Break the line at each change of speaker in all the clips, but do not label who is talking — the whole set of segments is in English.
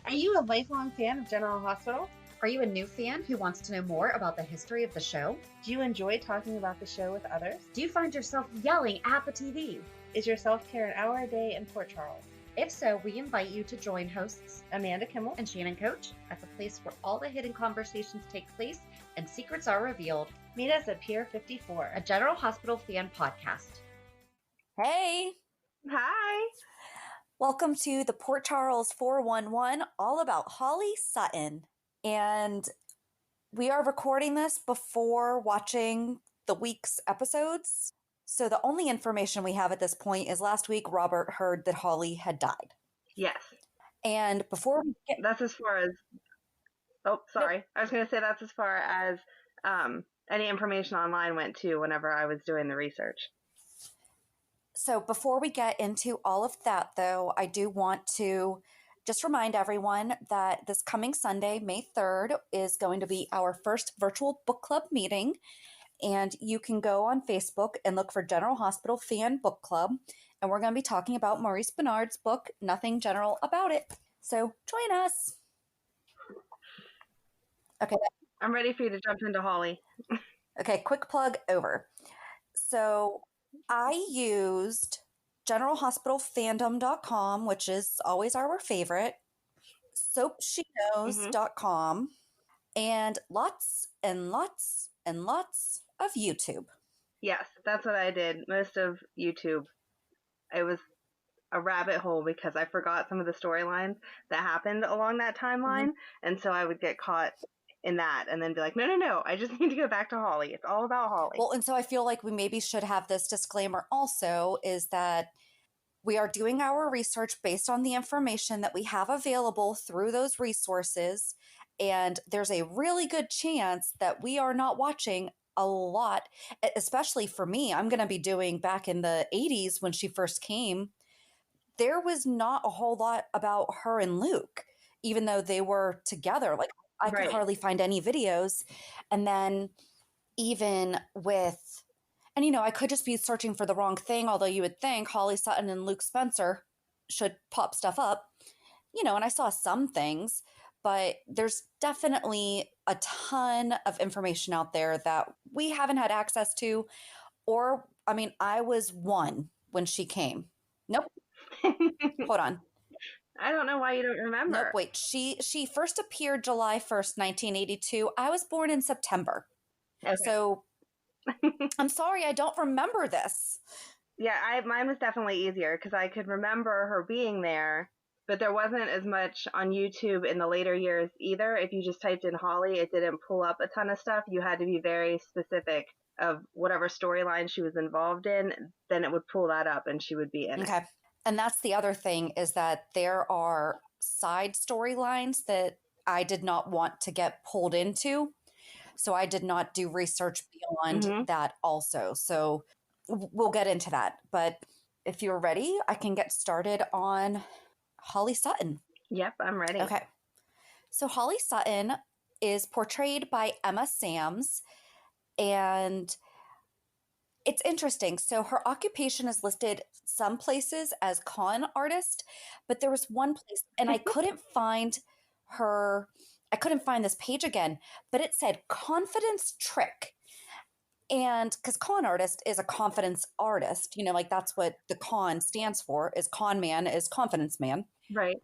Are you a lifelong fan of General Hospital?
Are you a new fan who wants to know more about the history of the show?
Do you enjoy talking about the show with others?
Do you find yourself yelling at the TV?
Is your self-care an hour a day in Port Charles?
If so, we invite you to join hosts
Amanda Kimmel
and Shannon Coach at the place where all the hidden conversations take place and secrets are revealed.
Meet us at Pier 54,
a General Hospital fan podcast.
Hey!
Hi!
Welcome to the Port Charles 411, all about Holly Sutton. And we are recording this before watching the week's episodes. So the only information we have at this point is last week Robert heard that Holly had died.
Yes.
And before we get...
That's as far as... Oh, sorry. Nope. I was going to say that's as far as any information online went to whenever I was doing the research.
So before we get into all of that, though, I do want to just remind everyone that this coming Sunday, May 3rd, is going to be our first virtual book club meeting. And you can go on Facebook and look for General Hospital Fan Book Club. And we're going to be talking about Maurice Benard's book, Nothing General About It. So join us. Okay.
I'm ready for you to jump into Holly.
Okay, quick plug over. So I used generalhospitalfandom.com, which is always our favorite, soapsheknows.com, and lots and lots and lots of YouTube.
Yes, that's what I did. Most of YouTube. It was a rabbit hole because I forgot some of the storylines that happened along that timeline. Mm-hmm. And so I would get caught in that and then be like, no, I just need to go back to Holly. It's all about Holly.
Well, and so I feel like we maybe should have this disclaimer also, is that we are doing our research based on the information that we have available through those resources. And there's a really good chance that we are not watching a lot, especially for me. I'm going to be doing back in the 80s when she first came. There was not a whole lot about her and Luke, even though they were together. Like, I could hardly find any videos. And then even with, and I could just be searching for the wrong thing, although you would think Holly Sutton and Luke Spencer should pop stuff up, and I saw some things, but there's definitely a ton of information out there that we haven't had access to, or, I was 1 when she came. Nope. Hold on.
I don't know why you don't remember.
Nope, wait. She first appeared July 1st, 1982. I was born in September. Okay. So I'm sorry, I don't remember this.
Yeah, mine was definitely easier because I could remember her being there, but there wasn't as much on YouTube in the later years either. If you just typed in Holly, it didn't pull up a ton of stuff. You had to be very specific of whatever storyline she was involved in. Then it would pull that up and she would be in it.
And that's the other thing, is that there are side storylines that I did not want to get pulled into. So I did not do research beyond that also. So we'll get into that. But if you're ready, I can get started on Holly Sutton.
Yep, I'm ready.
Okay. So Holly Sutton is portrayed by Emma Sams, and it's interesting. So her occupation is listed some places as con artist, but there was one place, and I couldn't find this page again, but it said confidence trick. And because con artist is a confidence artist, like that's what the con stands for, is con man is confidence man.
Right.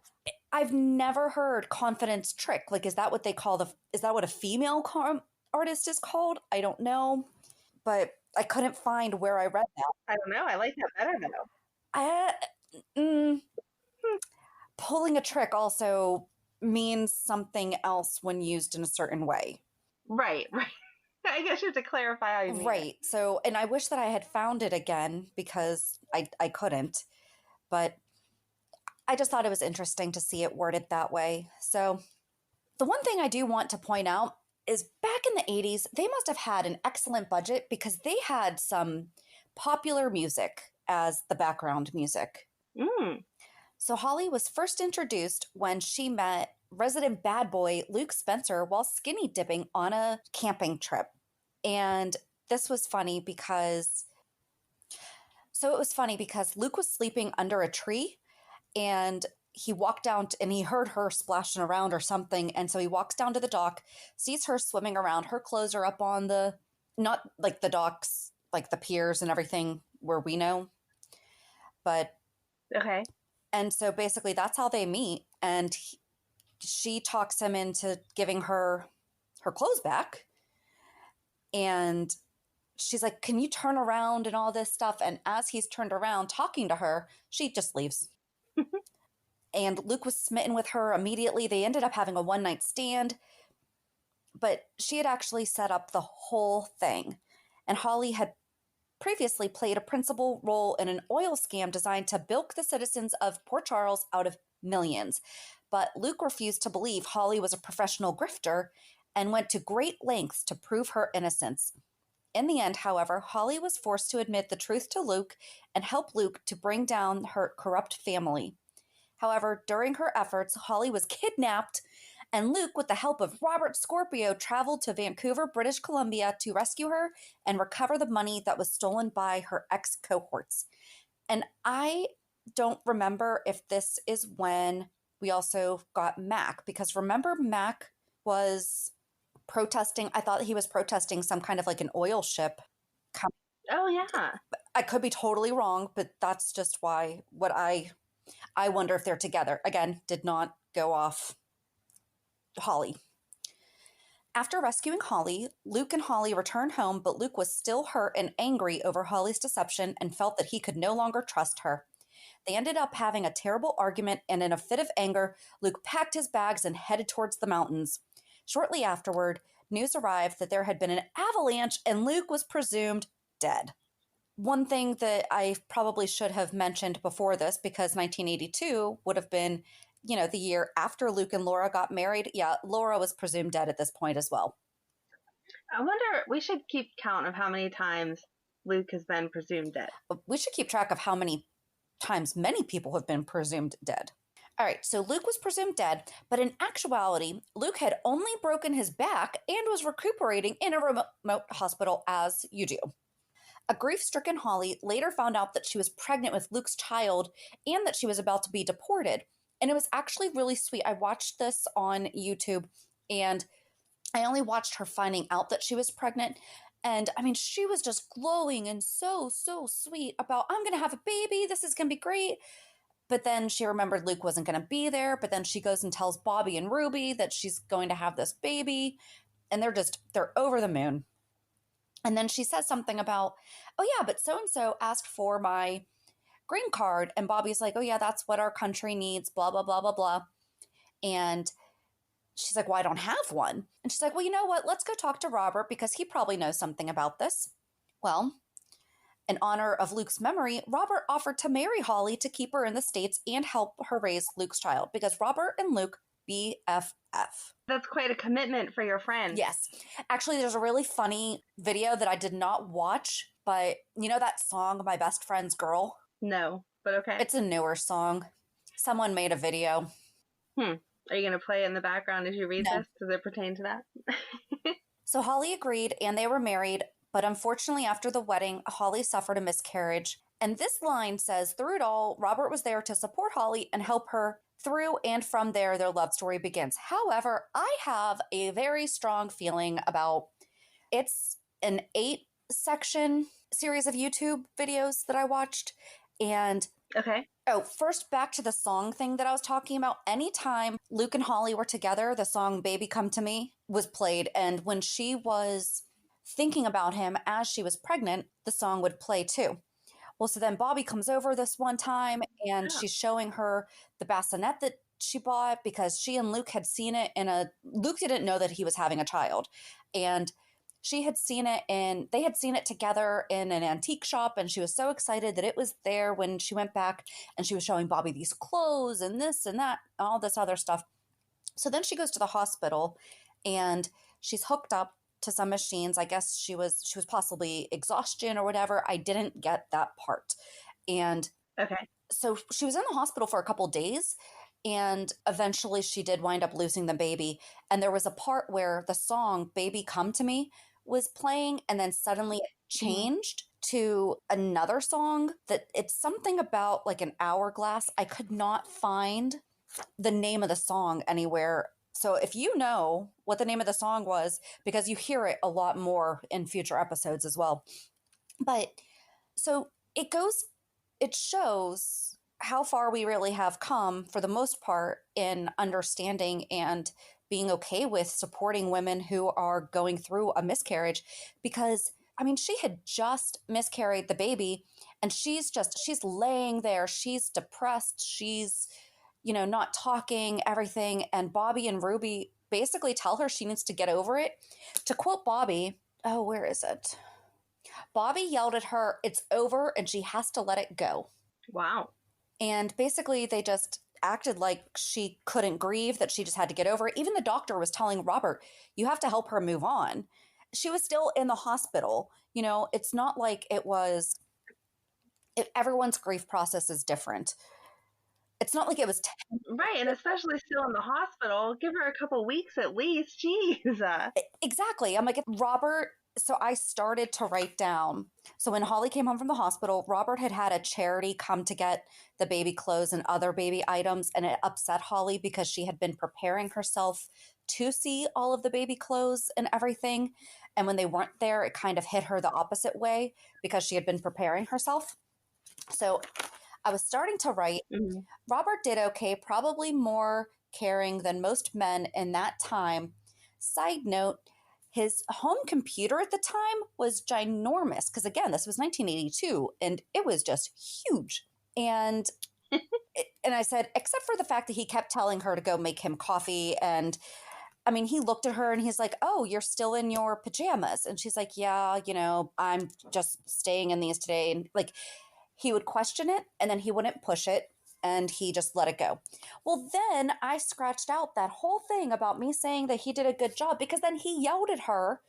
I've never heard confidence trick. Like, is that what they call is that what a female con artist is called? I don't know, but I couldn't find where I read that.
I don't know. I like that better though.
Pulling a trick also means something else when used in a certain way.
Right. I guess you have to clarify how you mean
it. So, and I wish that I had found it again because I couldn't. But I just thought it was interesting to see it worded that way. So the one thing I do want to point out is back in the 80s, they must have had an excellent budget because they had some popular music as the background music. So Holly was first introduced when she met resident bad boy Luke Spencer while skinny dipping on a camping trip. And this was funny because Luke was sleeping under a tree, and he walked down and he heard her splashing around or something. And so he walks down to the dock, sees her swimming around. Her clothes are up on not like the docks, like the piers and everything where we know. But,
okay.
And so basically that's how they meet. And she talks him into giving her clothes back. And she's like, can you turn around and all this stuff? And as he's turned around talking to her, she just leaves. And Luke was smitten with her immediately. They ended up having a one-night stand, but she had actually set up the whole thing. And Holly had previously played a principal role in an oil scam designed to bilk the citizens of Port Charles out of millions. But Luke refused to believe Holly was a professional grifter and went to great lengths to prove her innocence. In the end, however, Holly was forced to admit the truth to Luke and help Luke to bring down her corrupt family. However, during her efforts, Holly was kidnapped, and Luke, with the help of Robert Scorpio, traveled to Vancouver, British Columbia to rescue her and recover the money that was stolen by her ex-cohorts. And I don't remember if this is when we also got Mac, because remember Mac was protesting. I thought he was protesting some kind of like an oil ship.
Oh, yeah.
I could be totally wrong, but that's just what I wonder if they're together. Again, did not go off Holly. After rescuing Holly, Luke and Holly returned home, but Luke was still hurt and angry over Holly's deception and felt that he could no longer trust her. They ended up having a terrible argument, and in a fit of anger, Luke packed his bags and headed towards the mountains. Shortly afterward, news arrived that there had been an avalanche and Luke was presumed dead. One thing that I probably should have mentioned before this, because 1982 would have been, the year after Luke and Laura got married. Yeah, Laura was presumed dead at this point as well.
I wonder, we should keep count of how many times Luke has been presumed dead.
We should keep track of how many times many people have been presumed dead. All right, so Luke was presumed dead, but in actuality, Luke had only broken his back and was recuperating in a remote hospital, as you do. A grief-stricken Holly later found out that she was pregnant with Luke's child and that she was about to be deported. And it was actually really sweet. I watched this on YouTube, and I only watched her finding out that she was pregnant. And I mean, she was just glowing and so sweet about, I'm going to have a baby. This is going to be great. But then she remembered Luke wasn't going to be there. But then she goes and tells Bobby and Ruby that she's going to have this baby. And they're over the moon. And then she says something about, oh yeah, but so-and-so asked for my green card. And Bobby's like, oh yeah, that's what our country needs, blah, blah, blah, blah, blah. And she's like, well, I don't have one. And she's like, well, you know what? Let's go talk to Robert because he probably knows something about this. Well, in honor of Luke's memory, Robert offered to marry Holly to keep her in the States and help her raise Luke's child because Robert and Luke BFF.
That's quite a commitment for your friend.
Yes. Actually, there's a really funny video that I did not watch, but you know that song, My Best Friend's Girl?
No, but okay.
It's a newer song. Someone made a video.
Are you going to play it in the background as you read this? Does it pertain to that?
So Holly agreed and they were married, but unfortunately after the wedding, Holly suffered a miscarriage. And this line says, through it all, Robert was there to support Holly and help her through, and from there, their love story begins. However, I have a very strong feeling about it's an 8-section series of YouTube videos that I watched. And
okay.
Oh, first back to the song thing that I was talking about. Anytime Luke and Holly were together, the song Baby Come to Me was played. And when she was thinking about him as she was pregnant, the song would play too. Well, so then Bobby comes over this one time and she's showing her the bassinet that she bought because she and Luke had seen it Luke didn't know that he was having a child. And she had seen it they had seen it together in an antique shop, and she was so excited that it was there when she went back, and she was showing Bobby these clothes and this and that, all this other stuff. So then she goes to the hospital and she's hooked up to some machines. I guess she was possibly exhaustion or whatever. I didn't get that part. And
okay.
So she was in the hospital for a couple days, and eventually she did wind up losing the baby. And there was a part where the song Baby Come to Me was playing, and then suddenly it changed to another song that it's something about like an hourglass. I could not find the name of the song anywhere. So if you know what the name of the song was, because you hear it a lot more in future episodes as well. But so it shows how far we really have come for the most part in understanding and being okay with supporting women who are going through a miscarriage. Because I mean, she had just miscarried the baby and she's laying there, she's depressed, she's, not talking, everything. And Bobby and Ruby basically tell her she needs to get over it. To quote Bobby, oh, where is it? Bobby yelled at her, "It's over," and she has to let it go.
Wow.
And basically, they just acted like she couldn't grieve, that she just had to get over it. Even the doctor was telling Robert, you have to help her move on. She was still in the hospital. It's not like everyone's grief process is different. It's not like it was
right, and especially still in the hospital. Give her a couple weeks at least. Jeez.
Exactly. I'm like, Robert. So I started to write down. So when Holly came home from the hospital, Robert had a charity come to get the baby clothes and other baby items, and it upset Holly because she had been preparing herself to see all of the baby clothes and everything. And when they weren't there, it kind of hit her the opposite way because she had been preparing herself. So I was starting to write.
Mm-hmm.
Robert did okay, probably more caring than most men in that time. Side note, his home computer at the time was ginormous because, again, this was 1982 and it was just huge. And I said, except for the fact that he kept telling her to go make him coffee. And I mean, he looked at her and he's like, "Oh, you're still in your pajamas." And she's like, "Yeah, I'm just staying in these today." And like, he would question it and then he wouldn't push it. And he just let it go. Well, then I scratched out that whole thing about me saying that he did a good job, because then he yelled at her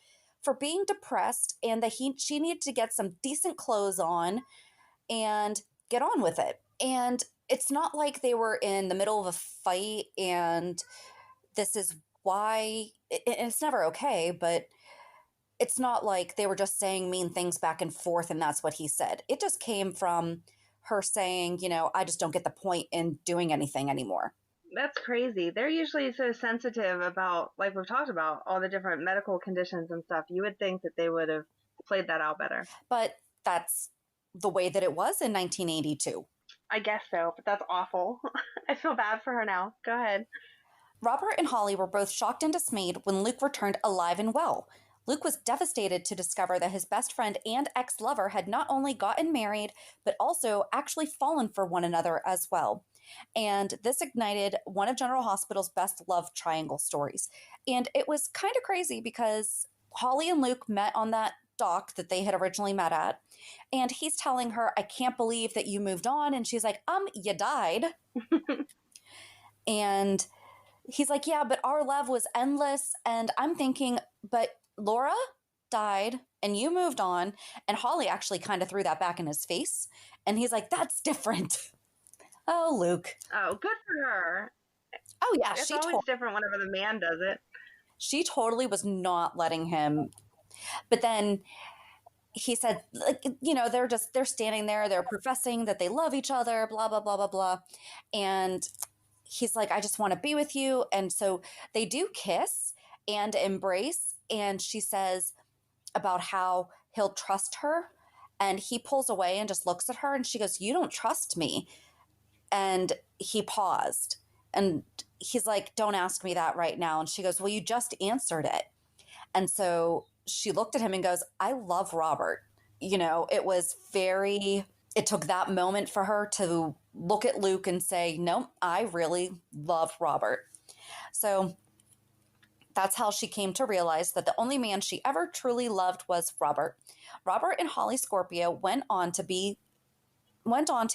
for being depressed and that she needed to get some decent clothes on and get on with it. And it's not like they were in the middle of a fight and this is why it's never okay, but it's not like they were just saying mean things back and forth and that's what he said. It just came from her saying, I just don't get the point in doing anything anymore.
That's crazy. They're usually so sensitive about, like we've talked about, all the different medical conditions and stuff. You would think that they would have played that out better.
But that's the way that it was in 1982.
I guess so, but that's awful. I feel bad for her now. Go ahead.
Robert and Holly were both shocked and dismayed when Luke returned alive and well. Luke was devastated to discover that his best friend and ex-lover had not only gotten married, but also actually fallen for one another as well. And this ignited one of General Hospital's best love triangle stories. And it was kind of crazy because Holly and Luke met on that dock that they had originally met at. And he's telling her, "I can't believe that you moved on." And she's like, "You died." And he's like, "Yeah, but our love was endless." And I'm thinking, but Laura died and you moved on. And Holly actually kind of threw that back in his face. And he's like, "That's different." Oh, Luke.
Oh, good for her.
Oh, yeah.
It's always different whenever the man does it.
She totally was not letting him. But then he said, like, they're standing there, they're professing that they love each other, blah, blah, blah, blah, blah. And he's like, "I just want to be with you." And so they do kiss and embrace. And she says about how he'll trust her. And he pulls away and just looks at her. And she goes, "You don't trust me." And he paused. And he's like, "Don't ask me that right now." And she goes, "Well, you just answered it." And so she looked at him and goes, "I love Robert." It took that moment for her to look at Luke and say, "No, I really love Robert." So that's how she came to realize that the only man she ever truly loved was Robert. Robert and Holly Scorpio went on to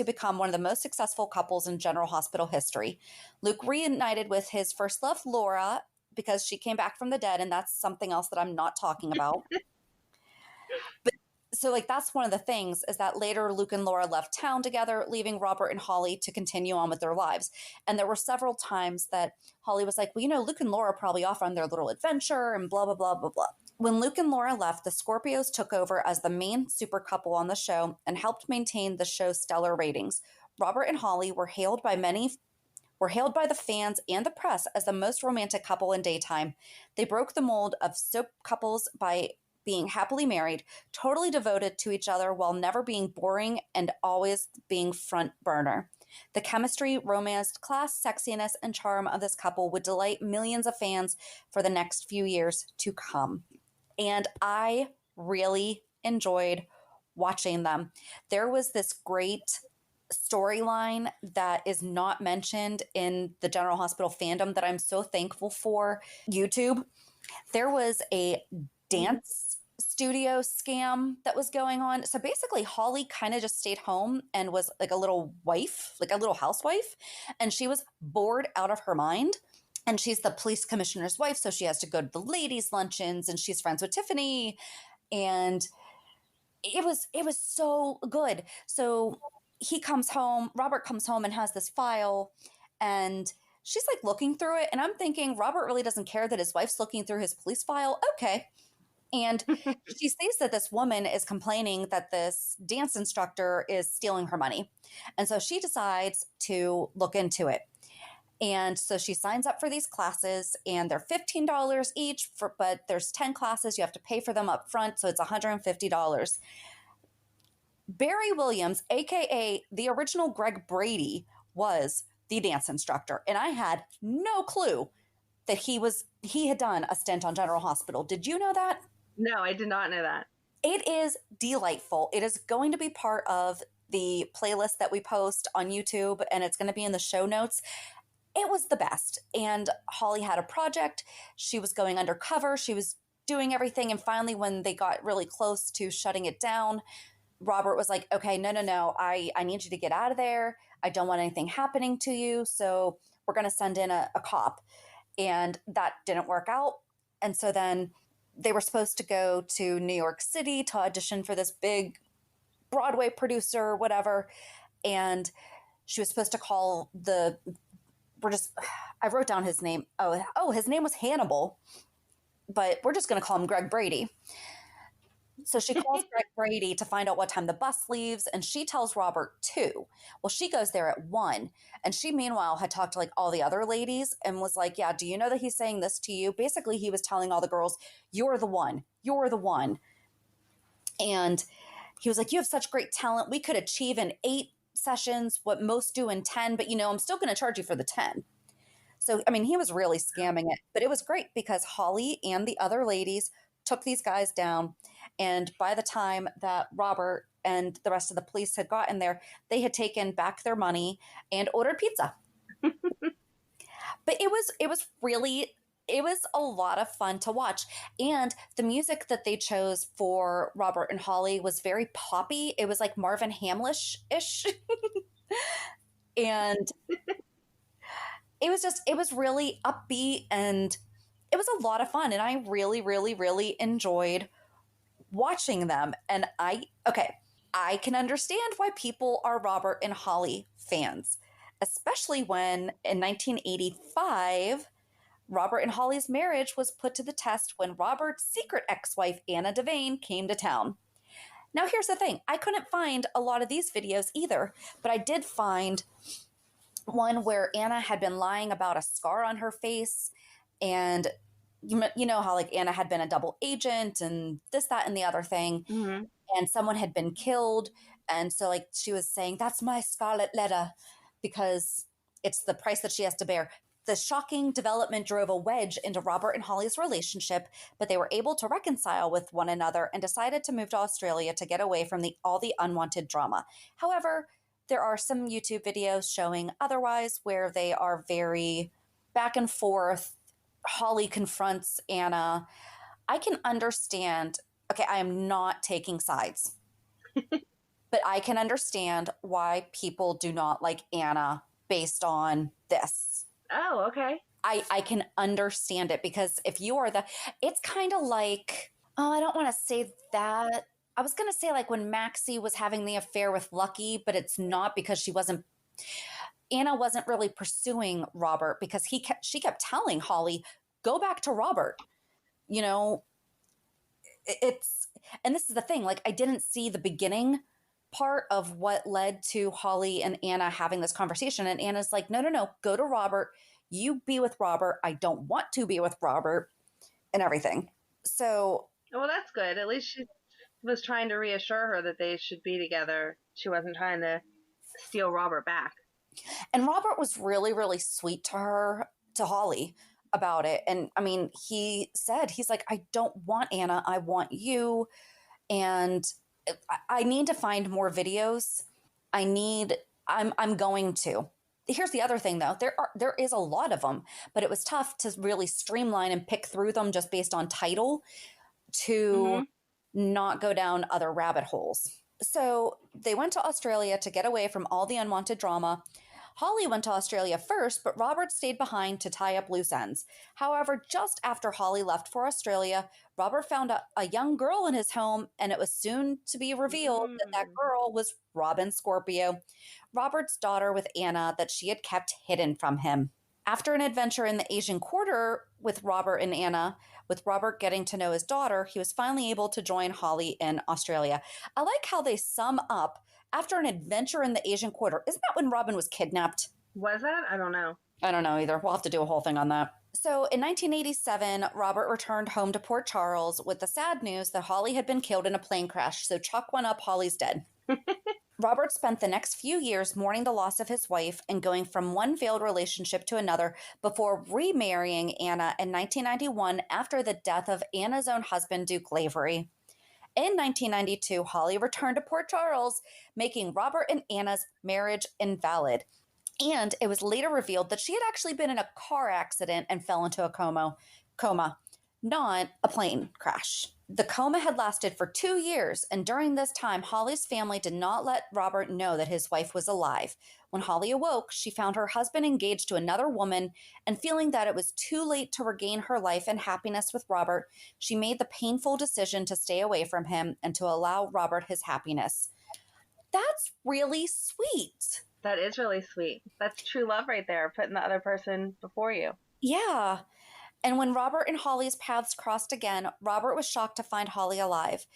become one of the most successful couples in General Hospital history. Luke reunited with his first love, Laura, because she came back from the dead, and that's something else that I'm not talking about. But so that's one of the things, is that later Luke and Laura left town together, leaving Robert and Holly to continue on with their lives. And there were several times that Holly was like, "Well, Luke and Laura are probably off on their little adventure," and blah, blah, blah, blah, blah. When Luke and Laura left, the Scorpios took over as the main super couple on the show and helped maintain the show's stellar ratings. Robert and Holly were hailed by many were hailed by the fans and the press as the most romantic couple in daytime. They broke the mold of soap couples by being happily married, totally devoted to each other while never being boring and always being front burner. The chemistry, romance, class, sexiness, and charm of this couple would delight millions of fans for the next few years to come. And I really enjoyed watching them. There was this great storyline that is not mentioned in the General Hospital fandom that I'm so thankful for YouTube. There was a dance studio scam that was going on. So basically, Holly kind of just stayed home and was like a little wife, like a little housewife, and she was bored out of her mind. And she's the police commissioner's wife, so she has to go to the ladies' luncheons, and she's friends with Tiffany. And it was so good. So Robert comes home and has this file, and she's like looking through it. And I'm thinking, Robert really doesn't care that his wife's looking through his police file. Okay. And she sees that this woman is complaining that this dance instructor is stealing her money. And so she decides to look into it. And so she signs up for these classes, and they're $15 each, but there's 10 classes. You have to pay for them up front, so it's $150. Barry Williams, a.k.a. the original Greg Brady, was the dance instructor. And I had no clue that he had done a stint on General Hospital. Did you know that?
No, I did not know that.
It is delightful. It is going to be part of the playlist that we post on YouTube, and it's going to be in the show notes. It was the best. And Holly had a project. She was going undercover. She was doing everything. And finally, when they got really close to shutting it down, Robert was like, okay, no. I need you to get out of there. I don't want anything happening to you. So we're going to send in a cop. And that didn't work out. And so then they were supposed to go to New York City to audition for this big Broadway producer, whatever. And she was supposed to call I wrote down his name. Oh, his name was Hannibal, but we're just going to call him Greg Brady. So she calls Greg Brady to find out what time the bus leaves, and she tells Robert 2. Well, she goes there at 1, and she meanwhile had talked to like all the other ladies and was like, yeah, do you know that he's saying this to you? Basically, he was telling all the girls, you're the one. And he was like, you have such great talent. We could achieve in 8 sessions what most do in 10, but I'm still going to charge you for the 10. So, I mean, he was really scamming it, but it was great because Holly and the other ladies took these guys down. And by the time that Robert and the rest of the police had gotten there, they had taken back their money and ordered pizza. But it was a lot of fun to watch. And the music that they chose for Robert and Holly was very poppy. It was like Marvin Hamlish-ish. And it was really upbeat, and it was a lot of fun. And I really, really, really enjoyed watching them. And I can understand why people are Robert and Holly fans, especially when in 1985, Robert and Holly's marriage was put to the test when Robert's secret ex-wife, Anna Devane, came to town. Now, here's the thing. I couldn't find a lot of these videos either, but I did find one where Anna had been lying about a scar on her face. And you know how like Anna had been a double agent and this, that, and the other thing. Mm-hmm. And someone had been killed. And so like she was saying, that's my scarlet letter, because it's the price that she has to bear. The shocking development drove a wedge into Robert and Holly's relationship, but they were able to reconcile with one another and decided to move to Australia to get away from all the unwanted drama. However, there are some YouTube videos showing otherwise, where they are very back and forth. Holly confronts Anna. I can understand. Okay, I am not taking sides, but I can understand why people do not like Anna based on this.
Oh, okay.
I can understand it, because if you are it's kind of like, I don't want to say that. I was going to say like when Maxie was having the affair with Lucky, but it's not, because Anna wasn't really pursuing Robert, because she kept telling Holly, go back to Robert. And this is the thing, like I didn't see the beginning part of what led to Holly and Anna having this conversation. And Anna's like, no, go to Robert. You be with Robert. I don't want to be with Robert, and everything. So.
Well, that's good. At least she was trying to reassure her that they should be together. She wasn't trying to steal Robert back.
And Robert was really, really sweet to her, to Holly, about it. And I mean, he's like, I don't want Anna. I want you. And I need to find more videos. I'm going to. Here's the other thing, though. There is a lot of them, but it was tough to really streamline and pick through them just based on title to not go down other rabbit holes. So they went to Australia to get away from all the unwanted drama. Holly went to Australia first, but Robert stayed behind to tie up loose ends. However, just after Holly left for Australia, Robert found a young girl in his home, and it was soon to be revealed that girl was Robin Scorpio, Robert's daughter with Anna that she had kept hidden from him. After an adventure in the Asian Quarter with Robert and Anna, with Robert getting to know his daughter, he was finally able to join Holly in Australia. I like how they sum up after an adventure in the Asian Quarter. Isn't that when Robin was kidnapped?
Was that? I don't know.
I don't know either. We'll have to do a whole thing on that. So in 1987, Robert returned home to Port Charles with the sad news that Holly had been killed in a plane crash. So chalk one up, Holly's dead. Robert spent the next few years mourning the loss of his wife and going from one failed relationship to another before remarrying Anna in 1991 after the death of Anna's own husband, Duke Lavery. In 1992, Holly returned to Port Charles, making Robert and Anna's marriage invalid. And it was later revealed that she had actually been in a car accident and fell into a coma, not a plane crash. The coma had lasted for 2 years, and during this time, Holly's family did not let Robert know that his wife was alive. When Holly awoke, she found her husband engaged to another woman, and feeling that it was too late to regain her life and happiness with Robert, she made the painful decision to stay away from him and to allow Robert his happiness. That's really sweet.
That is really sweet. That's true love right there, putting the other person before you.
Yeah. And when Robert and Holly's paths crossed again, Robert was shocked to find Holly alive.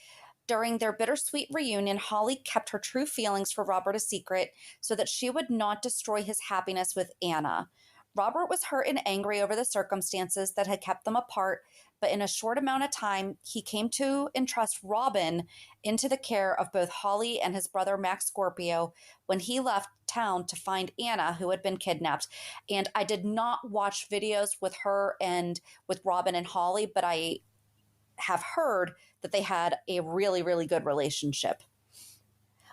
During their bittersweet reunion, Holly kept her true feelings for Robert a secret so that she would not destroy his happiness with Anna. Robert was hurt and angry over the circumstances that had kept them apart, but in a short amount of time, he came to entrust Robin into the care of both Holly and his brother Max Scorpio when he left town to find Anna, who had been kidnapped. And I did not watch videos with her and with Robin and Holly, but I have heard that they had a really, really good relationship.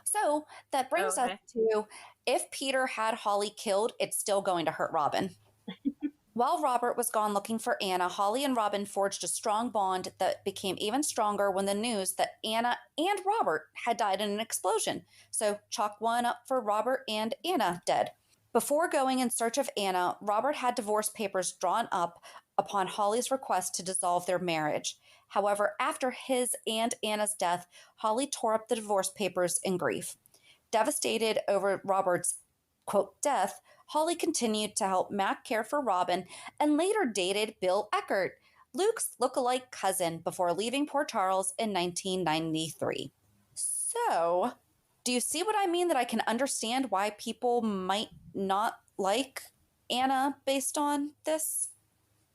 So that brings us to, if Peter had Holly killed, it's still going to hurt Robin. While Robert was gone looking for Anna, Holly and Robin forged a strong bond that became even stronger when the news that Anna and Robert had died in an explosion. So chalk one up for Robert and Anna dead. Before going in search of Anna, Robert had divorce papers drawn up upon Holly's request to dissolve their marriage. However, after his and Anna's death, Holly tore up the divorce papers in grief. Devastated over Robert's, quote, death, Holly continued to help Mac care for Robin and later dated Bill Eckert, Luke's lookalike cousin, before leaving Port Charles in 1993. So, do you see what I mean? That I can understand why people might not like Anna based on this?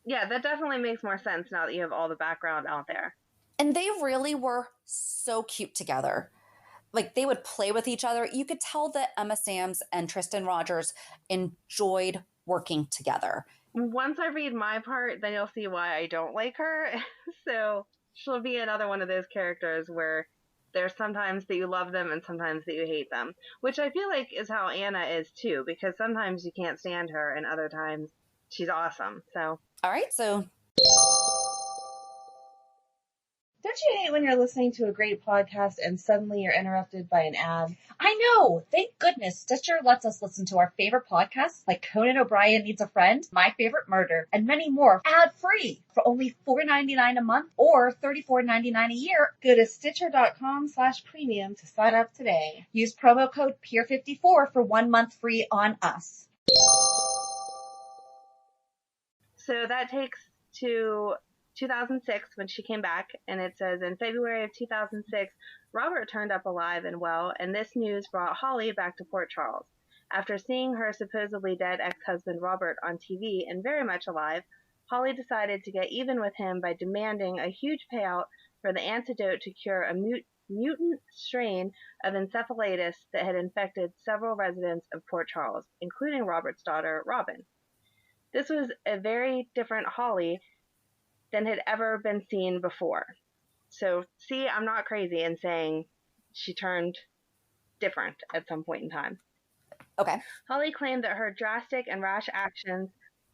Yeah, that definitely makes more sense now that you have all the background out there.
And they really were so cute together. Like, they would play with each other. You could tell that Emma Samms and Tristan Rogers enjoyed working together.
Once I read my part, then you'll see why I don't like her. So she'll be another one of those characters where there's sometimes that you love them and sometimes that you hate them, which I feel like is how Anna is too, because sometimes you can't stand her and other times she's awesome. So,
all right, so
don't you hate when you're listening to a great podcast and suddenly you're interrupted by an ad? I know! Thank goodness Stitcher lets us listen to our favorite podcasts like Conan O'Brien Needs a Friend, My Favorite Murder, and many more ad-free for only $4.99 a month or $34.99 a year. Go to Stitcher.com/premium to sign up today. Use promo code PEER54 for 1 month free on us.
So that takes to 2006 when she came back, and it says, in February of 2006, Robert turned up alive and well, and this news brought Holly back to Port Charles. After seeing her supposedly dead ex-husband Robert on TV and very much alive, Holly decided to get even with him by demanding a huge payout for the antidote to cure a mutant strain of encephalitis that had infected several residents of Port Charles, including Robert's daughter, Robin. This was a very different Holly than had ever been seen before. So, see, I'm not crazy in saying she turned different at some point in time.
Okay.
Holly claimed that her drastic and rash actions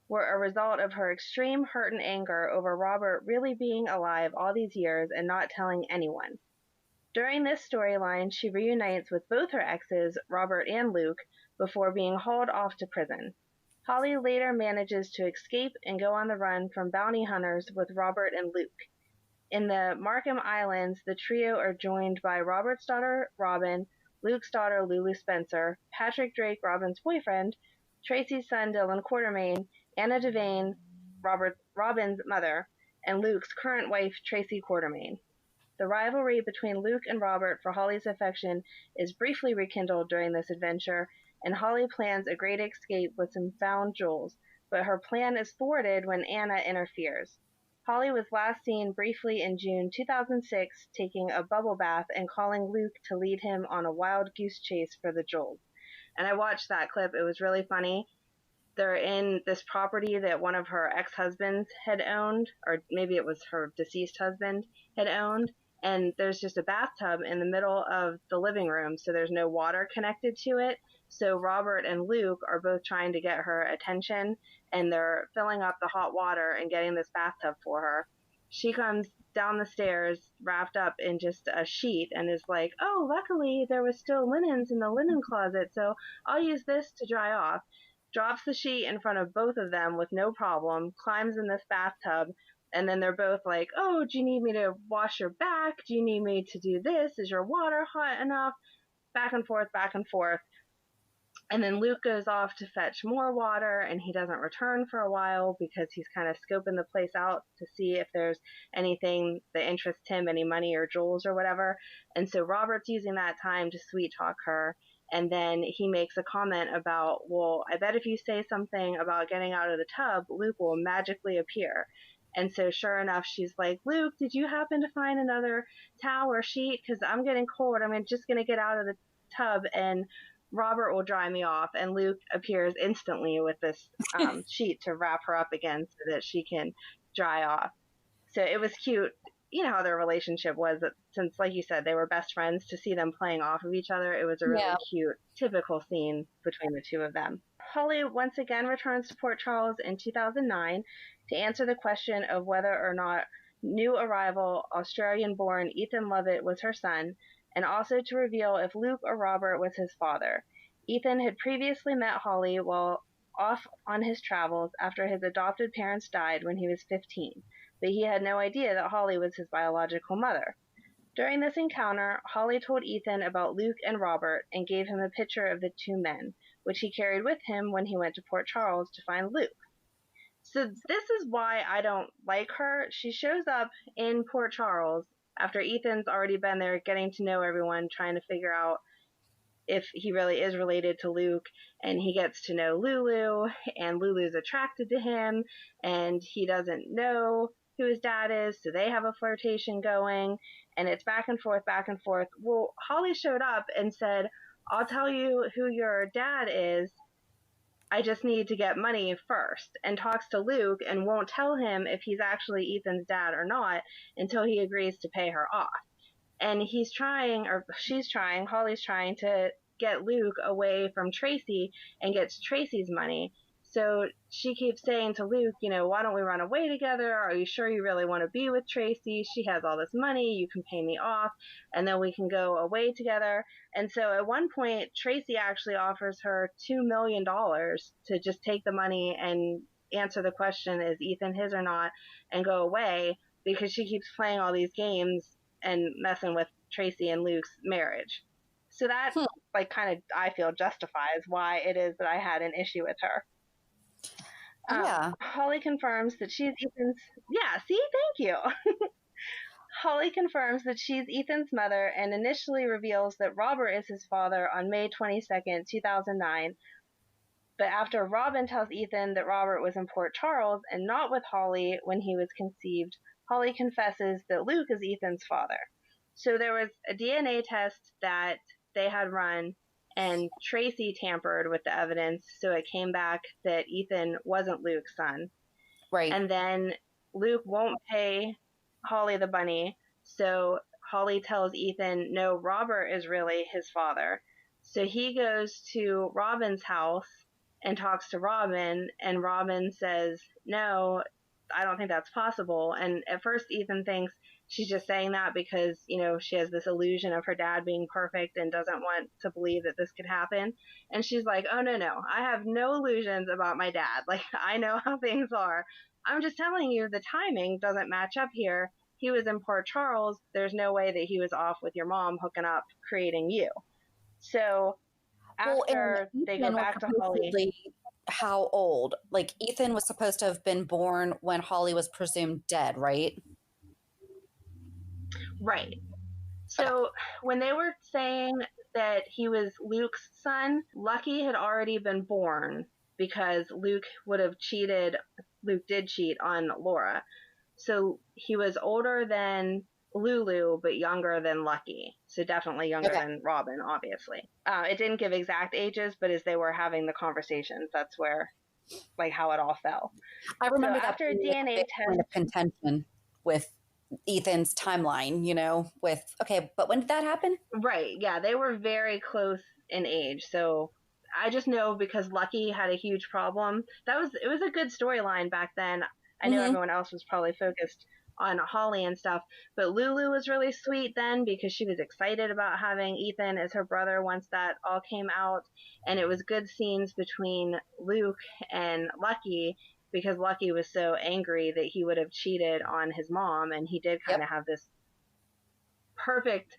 were a result of her extreme hurt and anger over Robert really being alive all these years and not telling anyone. During this storyline, she reunites with both her exes, Robert and Luke, before being hauled off to prison. Holly later manages to escape and go on the run from bounty hunters with Robert and Luke. In the Markham Islands, the trio are joined by Robert's daughter, Robin, Luke's daughter, Lulu Spencer, Patrick Drake, Robin's boyfriend, Tracy's son, Dylan Quartermain, Anna Devane, Robin's mother, and Luke's current wife, Tracy Quartermain. The rivalry between Luke and Robert for Holly's affection is briefly rekindled during this adventure, and Holly plans a great escape with some found jewels, but her plan is thwarted when Anna interferes. Holly was last seen briefly in June 2006 taking a bubble bath and calling Luke to lead him on a wild goose chase for the jewels. And I watched that clip. It was really funny. They're in this property that one of her ex-husbands had owned, or maybe it was her deceased husband had owned, and there's just a bathtub in the middle of the living room, so there's no water connected to it. So Robert and Luke are both trying to get her attention, and they're filling up the hot water and getting this bathtub for her. She comes down the stairs wrapped up in just a sheet and is like, oh, luckily there was still linens in the linen closet, so I'll use this to dry off. Drops the sheet in front of both of them with no problem, climbs in this bathtub, and then they're both like, oh, do you need me to wash your back? Do you need me to do this? Is your water hot enough? Back and forth, back and forth. And then Luke goes off to fetch more water, and he doesn't return for a while because he's kind of scoping the place out to see if there's anything that interests him, any money or jewels or whatever. And so Robert's using that time to sweet talk her. And then he makes a comment about, well, I bet if you say something about getting out of the tub, Luke will magically appear. And so sure enough, she's like, Luke, did you happen to find another towel or sheet? Because I'm getting cold. I'm just going to get out of the tub and Robert will dry me off. And Luke appears instantly with this sheet to wrap her up again so that she can dry off. So it was cute. You know how their relationship was, since, like you said, they were best friends. To see them playing off of each other, it was a really cute, typical scene between the two of them. Holly once again returns to Port Charles in 2009 to answer the question of whether or not new arrival Australian-born Ethan Lovett was her son, and also to reveal if Luke or Robert was his father. Ethan had previously met Holly while off on his travels after his adopted parents died when he was 15. But he had no idea that Holly was his biological mother. During this encounter, Holly told Ethan about Luke and Robert and gave him a picture of the two men, which he carried with him when he went to Port Charles to find Luke. So this is why I don't like her. She shows up in Port Charles after Ethan's already been there getting to know everyone, trying to figure out if he really is related to Luke, and he gets to know Lulu, and Lulu's attracted to him, and he doesn't know who his dad is, so they have a flirtation going, and it's back and forth, back and forth. Well, Holly showed up and said, I'll tell you who your dad is, I just need to get money first, and talks to Luke and won't tell him if he's actually Ethan's dad or not until he agrees to pay her off. And he's trying, or she's trying, Holly's trying to get Luke away from Tracy and gets Tracy's money. So she keeps saying to Luke, you know, why don't we run away together? Are you sure you really want to be with Tracy? She has all this money. You can pay me off, and then we can go away together. And so at one point, Tracy actually offers her $2 million to just take the money and answer the question, is Ethan his or not, and go away, because she keeps playing all these games and messing with Tracy and Luke's marriage. So that, like, kind of, I feel, justifies why it is that I had an issue with her.
Yeah.
Holly confirms that she's Ethan's. Yeah, see, thank you. Holly confirms that she's Ethan's mother and initially reveals that Robert is his father on May 22nd, 2009. But after Robin tells Ethan that Robert was in Port Charles and not with Holly when he was conceived, Holly confesses that Luke is Ethan's father. So there was a DNA test that they had run, and Tracy tampered with the evidence, so it came back that Ethan wasn't Luke's son.
Right.
And then Luke won't pay Holly the bunny, so Holly tells Ethan, no, Robert is really his father. So he goes to Robin's house and talks to Robin, and Robin says, no, I don't think that's possible. And at first Ethan thinks she's just saying that because, you know, she has this illusion of her dad being perfect and doesn't want to believe that this could happen. And she's like, oh, no, I have no illusions about my dad. Like, I know how things are. I'm just telling you the timing doesn't match up here. He was in Port Charles. There's no way that he was off with your mom hooking up, creating you. So after they go back to Holly.
How old? Like, Ethan was supposed to have been born when Holly was presumed dead, right?
Right. So when they were saying that he was Luke's son, Lucky had already been born because Luke did cheat on Laura. So he was older than Lulu, but younger than Lucky. So definitely younger than Robin, obviously. It didn't give exact ages, but as they were having the conversations, that's where, like, how it all fell.
I remember that
after a DNA test,
kind of contention with Ethan's timeline, you know, but when did that happen?
Right. Yeah. They were very close in age. So I just know because Lucky had a huge problem. It was a good storyline back then. I know everyone else was probably focused on Holly and stuff, but Lulu was really sweet then because she was excited about having Ethan as her brother once that all came out. And it was good scenes between Luke and Lucky because Lucky was so angry that he would have cheated on his mom, and he did kind of have this perfect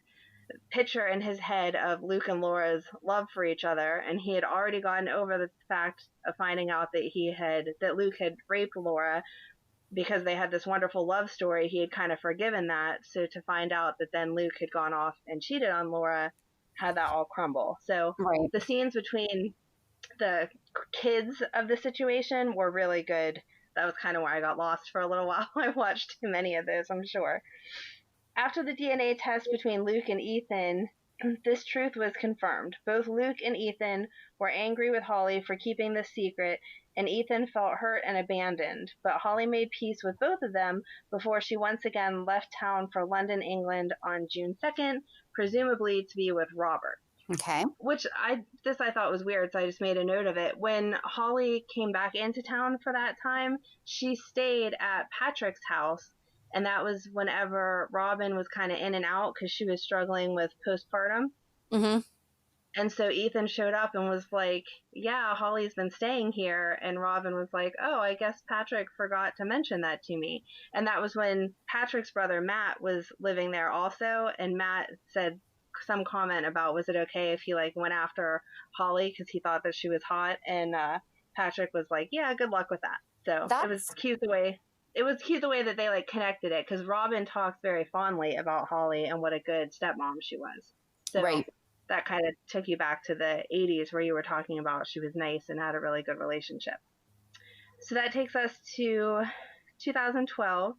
picture in his head of Luke and Laura's love for each other, and he had already gotten over the fact of finding out that Luke had raped Laura. Because they had this wonderful love story, he had kind of forgiven that. So to find out that then Luke had gone off and cheated on Laura had that all crumble. So the scenes between the kids of the situation were really good. That was kind of where I got lost for a little while. I watched too many of those, I'm sure. After the DNA test between Luke and Ethan, this truth was confirmed. Both Luke and Ethan were angry with Holly for keeping this secret, and Ethan felt hurt and abandoned. But Holly made peace with both of them before she once again left town for London, England on June 2nd, presumably to be with Robert.
Okay.
Which I thought was weird, so I just made a note of it. When Holly came back into town for that time, she stayed at Patrick's house, and that was whenever Robin was kind of in and out because she was struggling with postpartum.
Mm-hmm.
And so Ethan showed up and was like, yeah, Holly's been staying here. And Robin was like, oh, I guess Patrick forgot to mention that to me. And that was when Patrick's brother Matt was living there also. And Matt said some comment about, was it okay if he went after Holly because he thought that she was hot? And Patrick was like, yeah, good luck with that. So it was cute the way that they connected it, because Robin talks very fondly about Holly and what a good stepmom she was. So that kind of took you back to the 80s where you were talking about she was nice and had a really good relationship. So that takes us to 2012.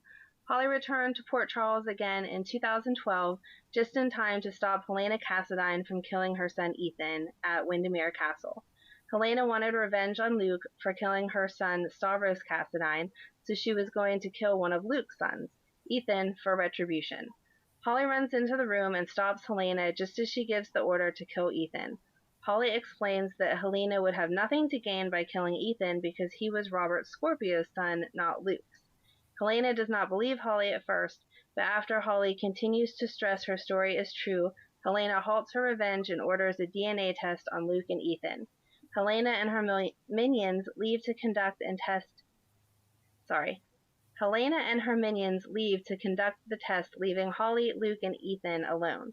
Holly returned to Port Charles again in 2012, just in time to stop Helena Cassadine from killing her son Ethan at Windermere Castle. Helena wanted revenge on Luke for killing her son Stavros Cassadine, so she was going to kill one of Luke's sons, Ethan, for retribution. Holly runs into the room and stops Helena just as she gives the order to kill Ethan. Holly explains that Helena would have nothing to gain by killing Ethan because he was Robert Scorpio's son, not Luke's. Helena does not believe Holly at first, but after Holly continues to stress her story is true, Helena halts her revenge and orders a DNA test on Luke and Ethan. Helena and her minions leave to conduct the test, leaving Holly, Luke, and Ethan alone.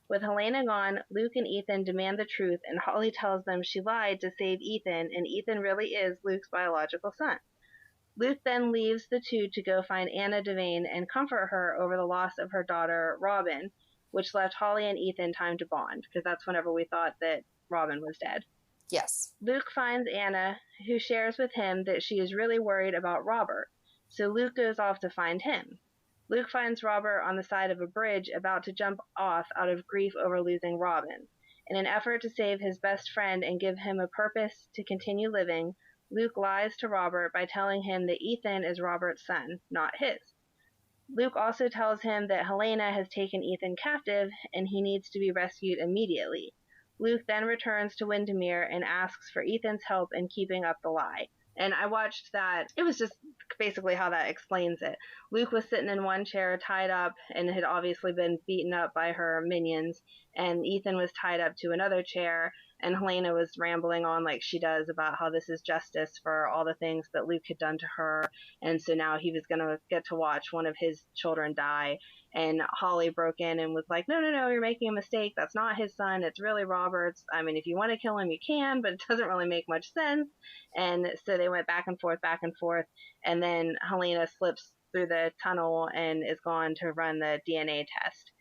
With Helena gone, Luke and Ethan demand the truth, and Holly tells them she lied to save Ethan, and Ethan really is Luke's biological son. Luke then leaves the two to go find Anna Devane and comfort her over the loss of her daughter, Robin, which left Holly and Ethan time to bond, because that's whenever we thought that Robin was dead.
Yes.
Luke finds Anna, who shares with him that she is really worried about Robert, so Luke goes off to find him. Luke finds Robert on the side of a bridge about to jump off out of grief over losing Robin. In an effort to save his best friend and give him a purpose to continue living, Luke lies to Robert by telling him that Ethan is Robert's son, not his. Luke also tells him that Helena has taken Ethan captive and he needs to be rescued immediately. Luke then returns to Windermere and asks for Ethan's help in keeping up the lie. And I watched that. It was just basically how that explains it. Luke was sitting in one chair tied up and had obviously been beaten up by her minions, and Ethan was tied up to another chair, and Helena was rambling on like she does about how this is justice for all the things that Luke had done to her, and so now he was going to get to watch one of his children die. And Holly broke in and was like, no, you're making a mistake. That's not his son. It's really Robert's. I mean, if you want to kill him, you can, but it doesn't really make much sense. And so they went back and forth. And then Helena slips through the tunnel and is gone to run the DNA test.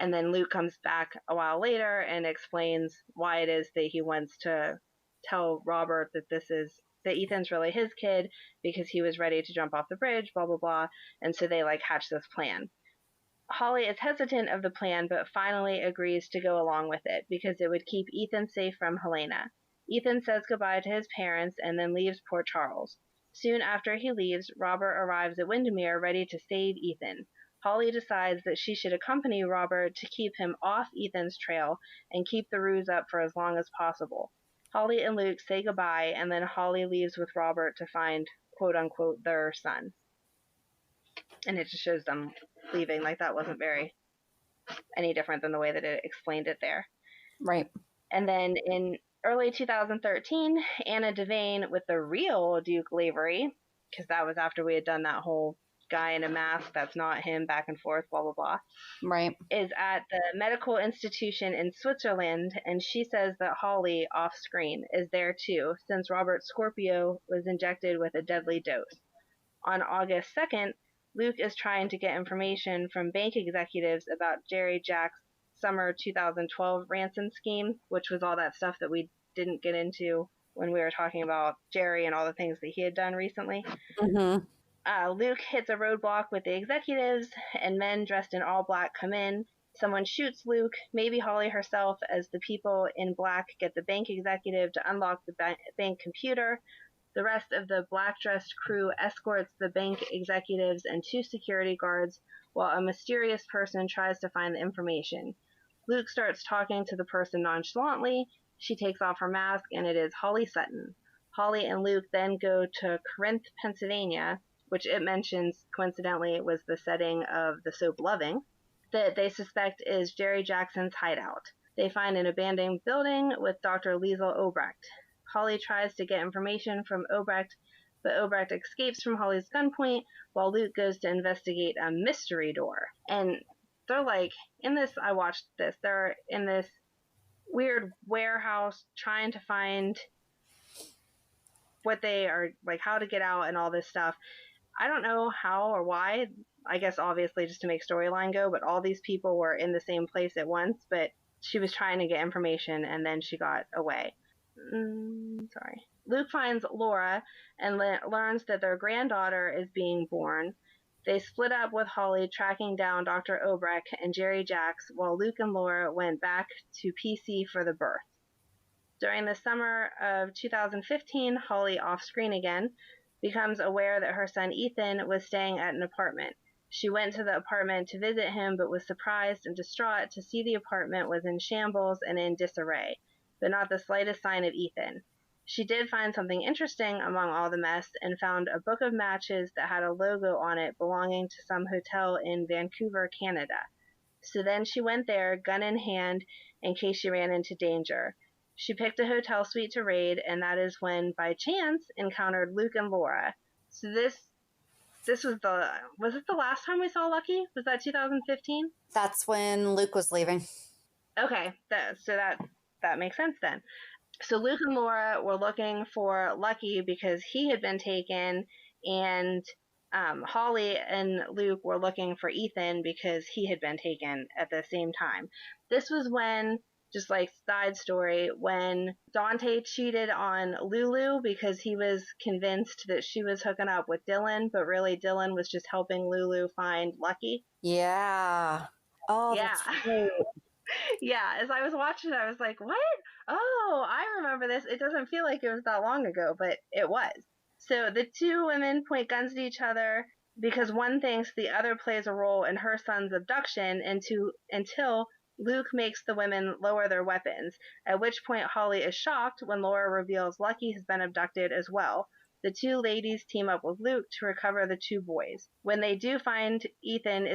And then Luke comes back a while later and explains why it is that he wants to tell Robert that Ethan's really his kid because he was ready to jump off the bridge, blah, blah, blah. And so they hatch this plan. Holly is hesitant of the plan, but finally agrees to go along with it because it would keep Ethan safe from Helena. Ethan says goodbye to his parents and then leaves Port Charles. Soon after he leaves, Robert arrives at Windermere ready to save Ethan. Holly decides that she should accompany Robert to keep him off Ethan's trail and keep the ruse up for as long as possible. Holly and Luke say goodbye, and then Holly leaves with Robert to find, quote-unquote, their son. And it just shows them leaving. That wasn't very any different than the way that it explained it there.
Right.
And then in early 2013, Anna Devane with the real Duke Lavery, because that was after we had done that whole guy in a mask, that's not him, back and forth, blah, blah, blah.
Right.
Is at the medical institution in Switzerland, and she says that Holly, off screen, is there too, since Robert Scorpio was injected with a deadly dose. On August 2nd, Luke is trying to get information from bank executives about Jerry Jack's summer 2012 ransom scheme, which was all that stuff that we didn't get into when we were talking about Jerry and all the things that he had done recently.
Mm-hmm.
Luke hits a roadblock with the executives, and men dressed in all black come in. Someone shoots Luke, maybe Holly herself, as the people in black get the bank executive to unlock the bank computer. The rest of the black-dressed crew escorts the bank executives and two security guards, while a mysterious person tries to find the information. Luke starts talking to the person nonchalantly. She takes off her mask, and it is Holly Sutton. Holly and Luke then go to Corinth, Pennsylvania, which it mentions, coincidentally, was the setting of the soap Loving, that they suspect is Jerry Jackson's hideout. They find an abandoned building with Dr. Liesel Obrecht. Holly tries to get information from Obrecht, but Obrecht escapes from Holly's gunpoint while Luke goes to investigate a mystery door. And they're in this, I watched this, they're in this weird warehouse trying to find what they are, how to get out and all this stuff. I don't know how or why, I guess obviously just to make storyline go, but all these people were in the same place at once, but she was trying to get information and then she got away. Sorry. Luke finds Laura and learns that their granddaughter is being born. They split up with Holly tracking down Dr. Obrecht and Jerry Jacks while Luke and Laura went back to PC for the birth. During the summer of 2015, Holly, off screen again, becomes aware that her son Ethan was staying at an apartment. She went to the apartment to visit him but was surprised and distraught to see the apartment was in shambles and in disarray, but not the slightest sign of Ethan. She did find something interesting among all the mess and found a book of matches that had a logo on it belonging to some hotel in Vancouver, Canada. So then she went there, gun in hand, in case she ran into danger. She picked a hotel suite to raid, and that is when, by chance, encountered Luke and Laura. So this was it the last time we saw Lucky? Was that 2015?
That's when Luke was leaving.
Okay, that makes sense then. So Luke and Laura were looking for Lucky because he had been taken and Holly and Luke were looking for Ethan because he had been taken at the same time. This was when, just like side story, when Dante cheated on Lulu because he was convinced that she was hooking up with Dylan, but really Dylan was just helping Lulu find Lucky.
Yeah. Oh,
Yeah.
that's true.
Yeah, as I was watching it, I was like, what? Oh, I remember this. It doesn't feel like it was that long ago, but it was. So the two women point guns at each other because one thinks the other plays a role in her son's abduction until Luke makes the women lower their weapons, at which point Holly is shocked when Laura reveals Lucky has been abducted as well. The two ladies team up with Luke to recover the two boys. When they do find Ethan, he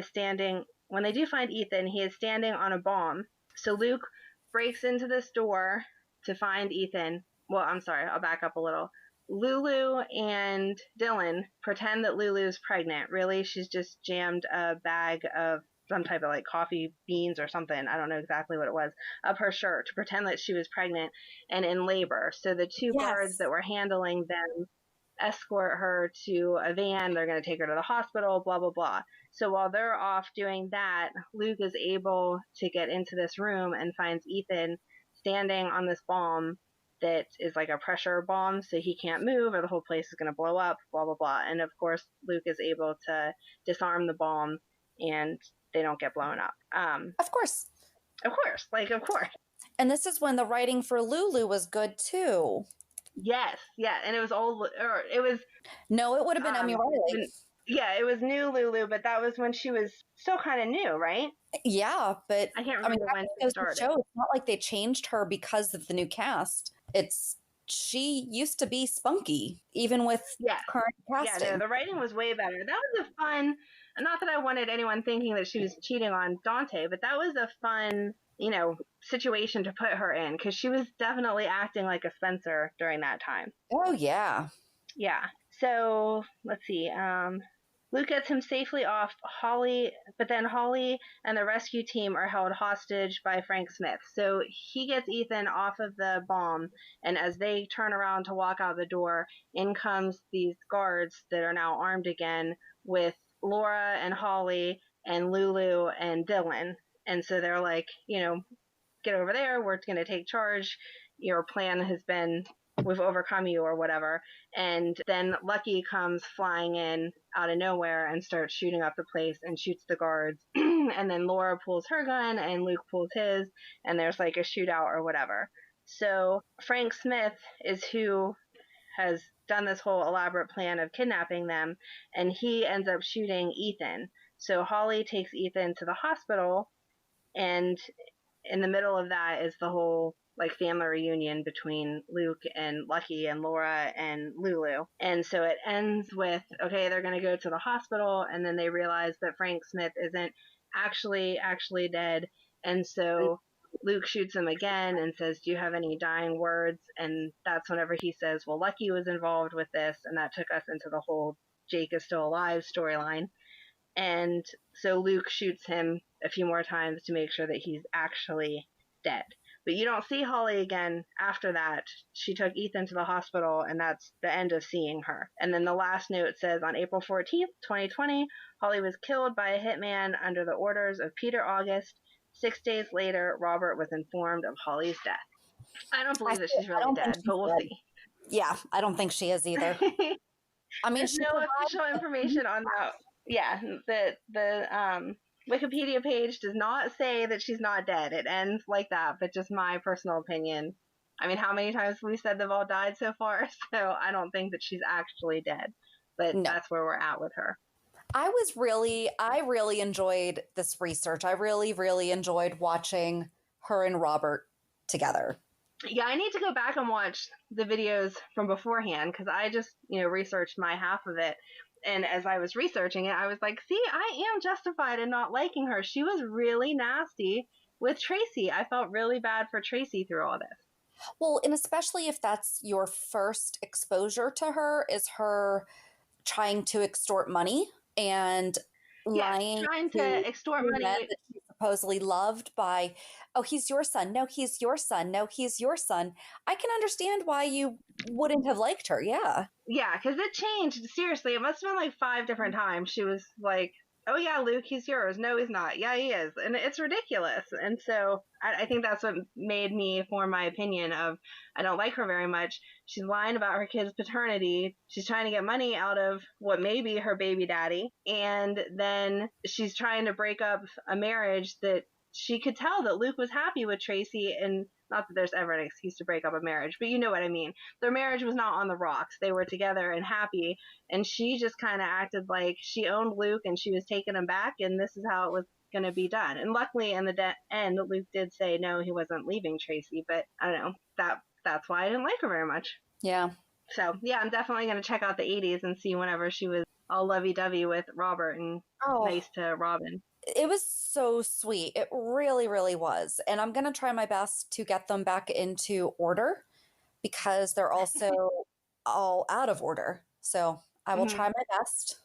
is standing on a bomb. So Luke breaks into this door to find Ethan. Well, I'm sorry, I'll back up a little. Lulu and Dylan pretend that Lulu's pregnant. Really, she's just jammed a bag of some type of like coffee beans or something, I don't know exactly what it was, up her shirt to pretend that she was pregnant and in labor. So the two guards that were handling them escort her to a van. They're going to take her to the hospital, blah, blah, blah. So while they're off doing that, Luke is able to get into this room and finds Ethan standing on this bomb that is like a pressure bomb, so he can't move or the whole place is going to blow up, blah, blah, blah. And of course, Luke is able to disarm the bomb and they don't get blown up.
Of course.
Of course.
And this is when the writing for Lulu was good too.
Yes, yeah, and it was old, or it was...
No, it would have been Emmy Riley.
Yeah, it was new Lulu, but that was when she was still kind of new, right?
Yeah, but
I can't remember when she started.
Show, it's not like they changed her because of the new cast. She used to be spunky, even with current casting.
Yeah, no, the writing was way better. That was a fun, not that I wanted anyone thinking that she was cheating on Dante, but that was a fun, situation to put her in, because she was definitely acting like a Spencer during that time.
Oh, yeah.
Yeah. So, let's see. Luke gets him safely off but then Holly and the rescue team are held hostage by Frank Smith. So he gets Ethan off of the bomb, and as they turn around to walk out the door, in comes these guards that are now armed again with Laura and Holly and Lulu and Dylan. And so they're like, get over there, we're going to take charge. Your plan has been, we've overcome you or whatever. And then Lucky comes flying in out of nowhere and starts shooting up the place and shoots the guards. And then Laura pulls her gun and Luke pulls his, and there's like a shootout or whatever. So Frank Smith is who has done this whole elaborate plan of kidnapping them, and he ends up shooting Ethan. So Holly takes Ethan to the hospital, and in the middle of that is the whole family reunion between Luke and Lucky and Laura and Lulu. And so it ends with, okay, they're going to go to the hospital, and then they realize that Frank Smith isn't actually dead. And so Luke shoots him again and says, do you have any dying words? And that's whenever he says, well, Lucky was involved with this, and that took us into the whole Jake is still alive storyline. And so Luke shoots him a few more times to make sure that he's actually dead. But you don't see Holly again after that. She took Ethan to the hospital, and that's the end of seeing her. And then the last note says, on April 14th, 2020, Holly was killed by a hitman under the orders of Peter August. 6 days later, Robert was informed of Holly's death. I don't believe that she's really dead, but we'll see.
Yeah, I don't think she is either. I mean,
there's no official information on that. Yeah, the Wikipedia page does not say that she's not dead. It ends like that, but just my personal opinion. I mean, how many times have we said they've all died so far? So I don't think that she's actually dead, but that's where we're at with her.
I really enjoyed this research. I really enjoyed watching her and Robert together.
Yeah, I need to go back and watch the videos from beforehand, because I just, researched my half of it. And as I was researching it, I was like, see, I am justified in not liking her. She was really nasty with Tracy. I felt really bad for Tracy through all this.
Well, and especially if that's your first exposure to her, is her trying to extort money and lying.
Trying to extort money.
That she's supposedly loved by, oh, he's your son. No, he's your son. No, he's your son. I can understand why you wouldn't have liked her. Yeah.
Yeah, because it changed. Seriously, it must have been like 5 different times. She was like, oh yeah, Luke, he's yours. No, he's not. Yeah, he is. And it's ridiculous. And so I think that's what made me form my opinion of I don't like her very much. She's lying about her kid's paternity. She's trying to get money out of what may be her baby daddy. And then she's trying to break up a marriage that she could tell that Luke was happy with Tracy, and not that there's ever an excuse to break up a marriage, but you know what I mean. Their marriage was not on the rocks. They were together and happy, and she just kind of acted like she owned Luke and she was taking him back, and this is how it was going to be done. And luckily in the end, Luke did say no, he wasn't leaving Tracy, but I don't know. That's why I didn't like her very much.
Yeah.
So yeah, I'm definitely going to check out the 80s and see whenever she was all lovey-dovey with Robert and nice to Robin.
It was so sweet. It really, really was. And I'm going to try my best to get them back into order because they're also all out of order. So I will try my best.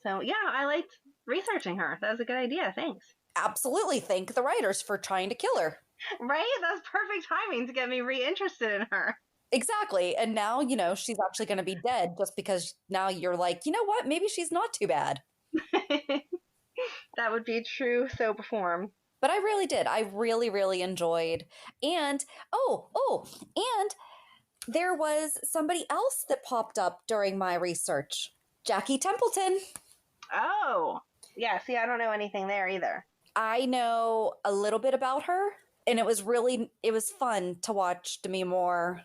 So yeah, I liked researching her. That was a good idea. Thanks.
Absolutely. Thank the writers for trying to kill her.
Right? That's perfect timing to get me reinterested in her.
Exactly. And now, she's actually going to be dead just because now you're like, you know what? Maybe she's not too bad.
That would be true soap form.
But I really did. I really, really enjoyed. And, and there was somebody else that popped up during my research. Jackie Templeton.
Oh, yeah. See, I don't know anything there either.
I know a little bit about her, and it was fun to watch Demi Moore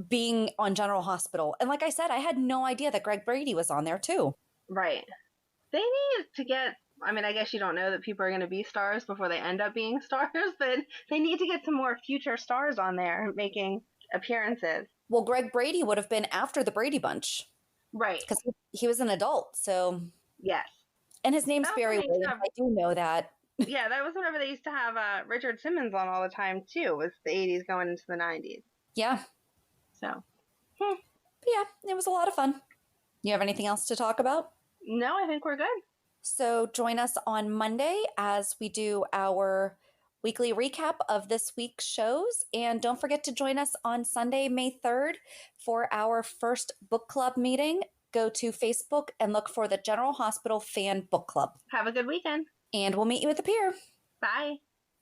being on General Hospital. And like I said, I had no idea that Greg Brady was on there too.
Right. They need to get, I mean, I guess you don't know that people are going to be stars before they end up being stars, but they need to get some more future stars on there making appearances.
Well, Greg Brady would have been after the Brady Bunch.
Right.
Because he was an adult, so.
Yes.
And his name's Barry Williams. I do know that.
Yeah, that was whenever they used to have Richard Simmons on all the time, too. It was the 80s going into the 90s.
Yeah.
So.
But yeah, it was a lot of fun. You have anything else to talk about?
No, I think we're good.
So join us on Monday as we do our weekly recap of this week's shows. And don't forget to join us on Sunday, May 3rd for our first book club meeting. Go to Facebook and look for the General Hospital Fan Book Club.
Have a good weekend.
And we'll meet you at the pier.
Bye.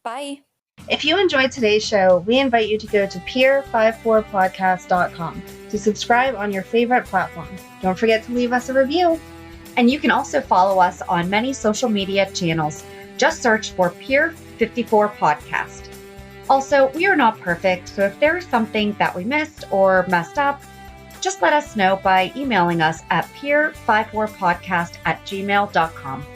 Bye.
If you enjoyed today's show, we invite you to go to pier54podcast.com to subscribe on your favorite platform. Don't forget to leave us a review. And you can also follow us on many social media channels. Just search for Pier 54 Podcast. Also, we are not perfect, so if there is something that we missed or messed up, just let us know by emailing us at pier54podcast@gmail.com.